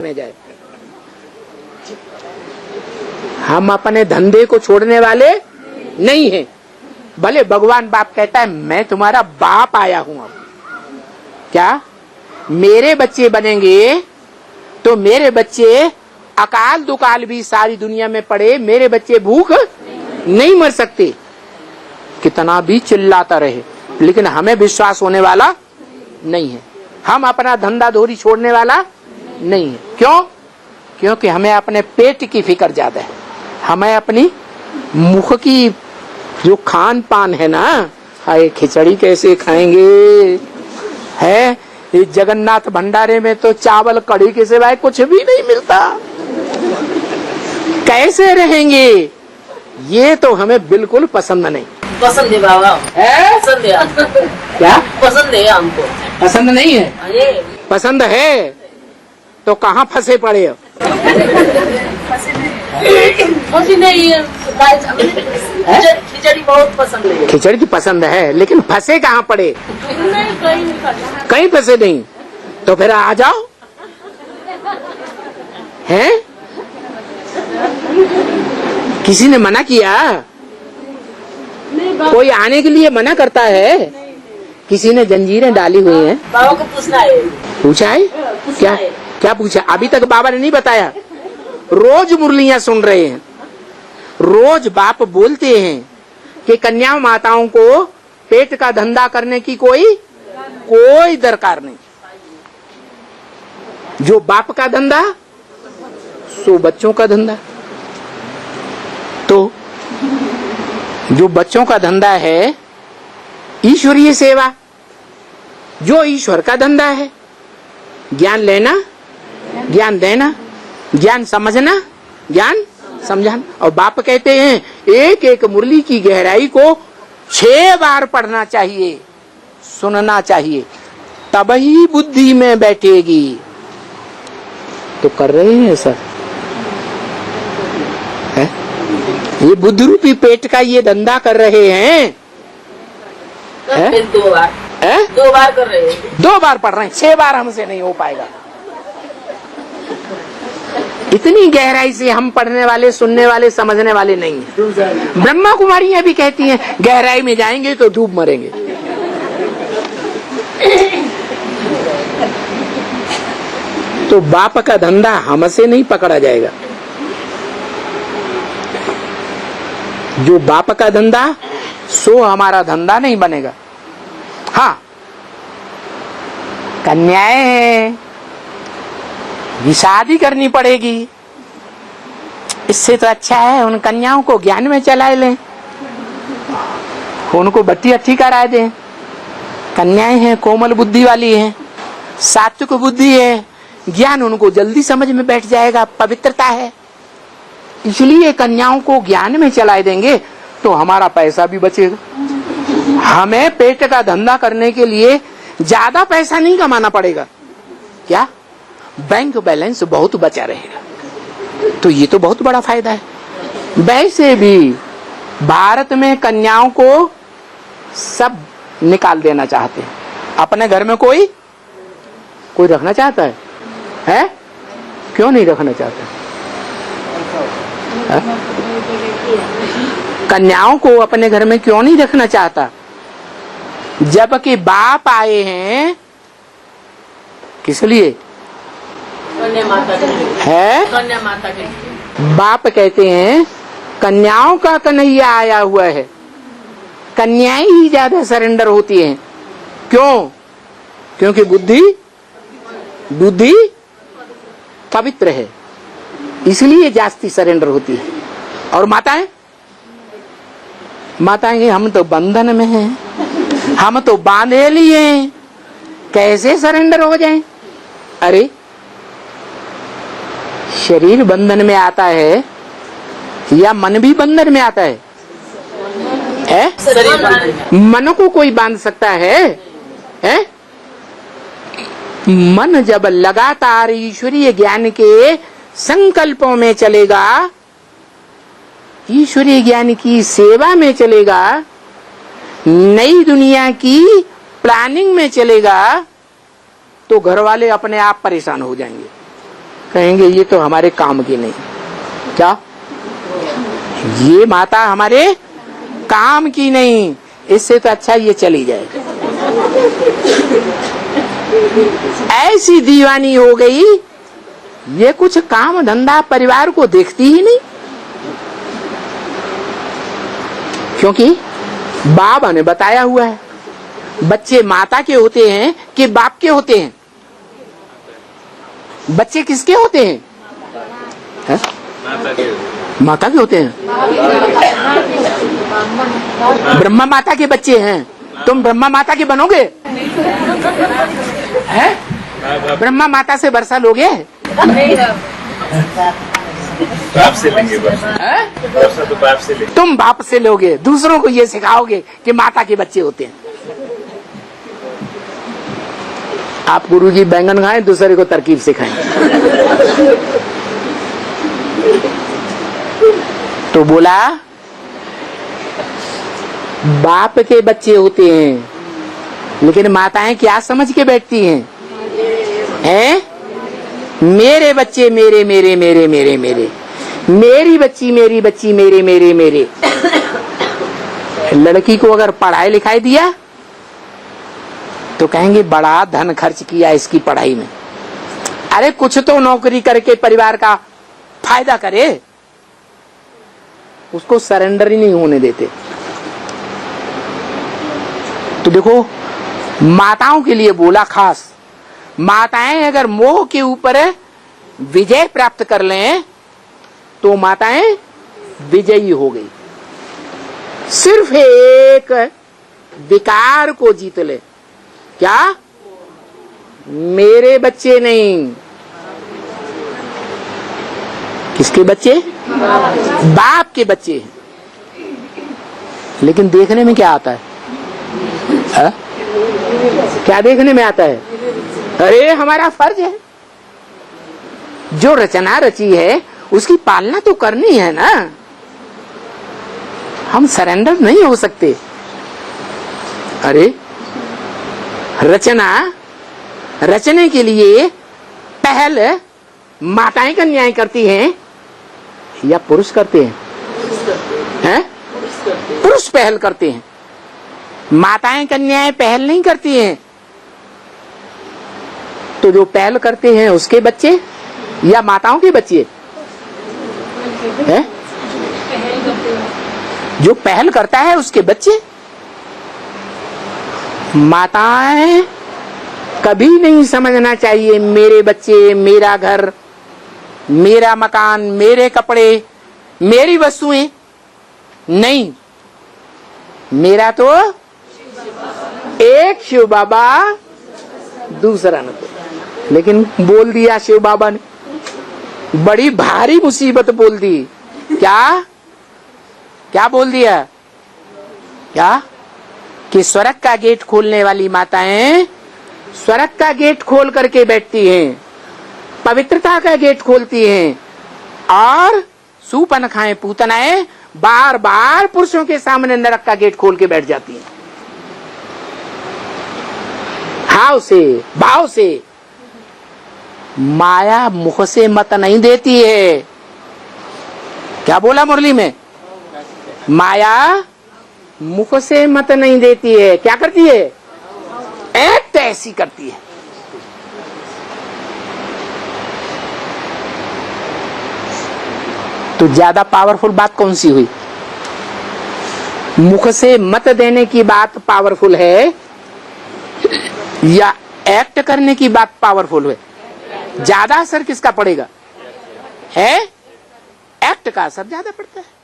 में जाए। हम अपने धंधे को छोड़ने वाले नहीं हैं। भले भगवान बाप कहता है मैं तुम्हारा बाप आया हूं, अब क्या मेरे बच्चे बनेंगे तो मेरे बच्चे अकाल दुकाल भी सारी दुनिया में पड़े, मेरे बच्चे भूख नहीं मर सकते। कितना भी चिल्लाता रहे, लेकिन हमें विश्वास होने वाला नहीं है। हम अपना धंधा धोरी छोड़ने वाला नहीं है। क्यों? क्योंकि हमें अपने पेट की फिक्र ज्यादा है। हमें अपनी मुख की जो खान पान है ना, हाय खिचड़ी कैसे खाएंगे, है इस जगन्नाथ भंडारे में तो चावल कढ़ी के सिवाय कुछ भी नहीं मिलता, कैसे रहेंगे, ये तो हमें बिल्कुल पसंद नहीं। पसंद है बाबा, पसंद है। क्या पसंद है हमको? पसंद नहीं है? पसंद है तो कहाँ फंसे पड़े हो? खिचड़ी बहुत पसंद है। खिचड़ी की पसंद है, लेकिन फंसे कहाँ पड़े? कहीं फंसे नहीं। तो फिर आ जाओ। हैं? किसी ने मना किया? कोई आने के लिए मना करता है? किसी ने जंजीरें डाली हुई हैं? बाबा को पूछना है। पूछा है? क्या क्या पूछा? अभी तक बाबा ने नहीं बताया। रोज मुरलियां सुन रहे हैं, रोज बाप बोलते हैं कि कन्या माताओं को पेट का धंधा करने की कोई दरकार नहीं। जो बाप का धंधा सो बच्चों का धंधा। तो जो बच्चों का धंधा है ईश्वरीय सेवा, जो ईश्वर का धंधा है ज्ञान लेना, ज्ञान देना, ज्ञान समझना, ज्ञान समझाना। और बाप कहते हैं एक एक मुरली की गहराई को 6 बार पढ़ना चाहिए, सुनना चाहिए, तब ही बुद्धि में बैठेगी। तो कर रहे हैं सर, है? ये बुद्धि रूपी पेट का ये धंधा कर रहे हैं। 2 बार 2 बार कर रहे हैं। 2 बार पढ़ रहे हैं, 6 बार हमसे नहीं हो पाएगा। इतनी गहराई से हम पढ़ने वाले, सुनने वाले, समझने वाले नहीं हैं। ब्रह्मा कुमारियां भी कहती हैं गहराई में जाएंगे तो डूब मरेंगे। तो बाप का धंधा हमसे नहीं पकड़ा जाएगा। जो बाप का धंधा सो हमारा धंधा नहीं बनेगा। हाँ, कन्याएं हैं, ये शादी करनी पड़ेगी। इससे तो अच्छा है उन कन्याओं को ज्ञान में चला लें, उनको बत्ती अच्छी करा दें। कन्याएं हैं, कोमल बुद्धि वाली हैं, सात्विक बुद्धि है, ज्ञान उनको जल्दी समझ में बैठ जाएगा, पवित्रता है। इसलिए कन्याओं को ज्ञान में चला देंगे तो हमारा पैसा भी बचेगा। हमें पेट का धंधा करने के लिए ज्यादा पैसा नहीं कमाना पड़ेगा। क्या? बैंक बैलेंस बहुत बचा रहेगा। तो ये तो बहुत बड़ा फायदा है। वैसे भी भारत में कन्याओं को सब निकाल देना चाहते हैं। अपने घर में कोई रखना चाहता है? क्यों नहीं रखना चाहता? कन्याओं को अपने घर में क्यों नहीं रखना चाहता? जबकि बाप आए हैं किस लिए? कन्या माता के लिए है। कन्या माता के लिए बाप कहते हैं कन्याओं का कन्हैया आया हुआ है। कन्याएं ही ज्यादा सरेंडर होती हैं। क्यों? क्योंकि बुद्धि पवित्र है, इसलिए जास्ती सरेंडर होती है। और माताएं हम तो बंधन में हैं, हम तो बांधे लिए, कैसे सरेंडर हो जाएं? अरे शरीर बंधन में आता है या मन भी बंधन में आता है? मन को कोई बांध सकता है? मन जब लगातार ईश्वरीय ज्ञान के संकल्पों में चलेगा, ईश्वरीय ज्ञान की सेवा में चलेगा, नई दुनिया की प्लानिंग में चलेगा, तो घर वाले अपने आप परेशान हो जाएंगे। कहेंगे ये तो हमारे काम की नहीं। क्या? ये माता हमारे काम की नहीं, इससे तो अच्छा ये चली जाए। ऐसी दीवानी हो गई, ये कुछ काम धंधा परिवार को देखती ही नहीं। क्योंकि बाबा ने बताया हुआ है, बच्चे माता के होते हैं कि बाप के होते हैं? बच्चे किसके होते हैं? है? माता के होते हैं। ब्रह्मा माता के बच्चे हैं, तुम ब्रह्मा माता के बनोगे? हैं? ब्रह्मा माता से वर्षा लोगे? बाप से लेंगे वर्षा तो बाप से लेंगे। तुम बाप से लोगे, दूसरों को ये सिखाओगे कि माता के बच्चे होते हैं। आप गुरुजी बैंगन खाएं, दूसरे को तरकीब सिखाएं। तो बोला बाप के बच्चे होते हैं, लेकिन माताएं क्या समझ के बैठती हैं? हैं? मेरे बच्चे मेरे मेरे मेरे मेरे मेरे, मेरी बच्ची मेरी बच्ची मेरे मेरे मेरे। लड़की को अगर पढ़ाई लिखाई दिया तो कहेंगे बड़ा धन खर्च किया इसकी पढ़ाई में। अरे कुछ तो नौकरी करके परिवार का फायदा करे, उसको सरेंडर ही नहीं होने देते। तो देखो, माताओं के लिए बोला खास, माताएं अगर मोह के ऊपर विजय प्राप्त कर लें तो माताएं विजयी हो गई। सिर्फ एक विकार को जीत ले। क्या? मेरे बच्चे नहीं। किसके बच्चे? बाप के बच्चे हैं। लेकिन देखने में क्या आता है? क्या देखने में आता है? अरे हमारा फर्ज है, जो रचना रची है उसकी पालना तो करनी है ना। हम सरेंडर नहीं हो सकते। अरे रचना रचने के लिए पहल माताएं का न्याय करती हैं या पुरुष करते हैं? हैं? पुरुष पहल करते हैं, माताएं कन्याएं पहल नहीं करती हैं। तो जो पहल करते हैं उसके बच्चे या माताओं के बच्चे हैं? जो पहल करता है उसके बच्चे। माताएं कभी नहीं समझना चाहिए मेरे बच्चे, मेरा घर, मेरा मकान, मेरे कपड़े, मेरी वस्तुएं। नहीं, मेरा तो एक शिव बाबा, दूसरा न तो। लेकिन बोल दिया शिव बाबा ने, बड़ी भारी मुसीबत बोल दी। क्या क्या बोल दिया? क्या? कि स्वर्ग का गेट खोलने वाली माताएं स्वर्ग का गेट खोल करके बैठती हैं, पवित्रता का गेट खोलती हैं, और सूपनखाएं पूतनाएं बार बार पुरुषों के सामने नरक का गेट खोल के बैठ जाती हैं। हाव से, भाव से। माया मुख से मत नहीं देती है। क्या बोला मुरली में? माया मुख से मत नहीं देती है। क्या करती है? एक्ट ऐसी करती है। तो ज्यादा पावरफुल बात कौन सी हुई? मुख से मत देने की बात पावरफुल है या एक्ट करने की बात पावरफुल है? ज्यादा असर किसका पड़ेगा? है एक्ट का असर ज्यादा पड़ता है।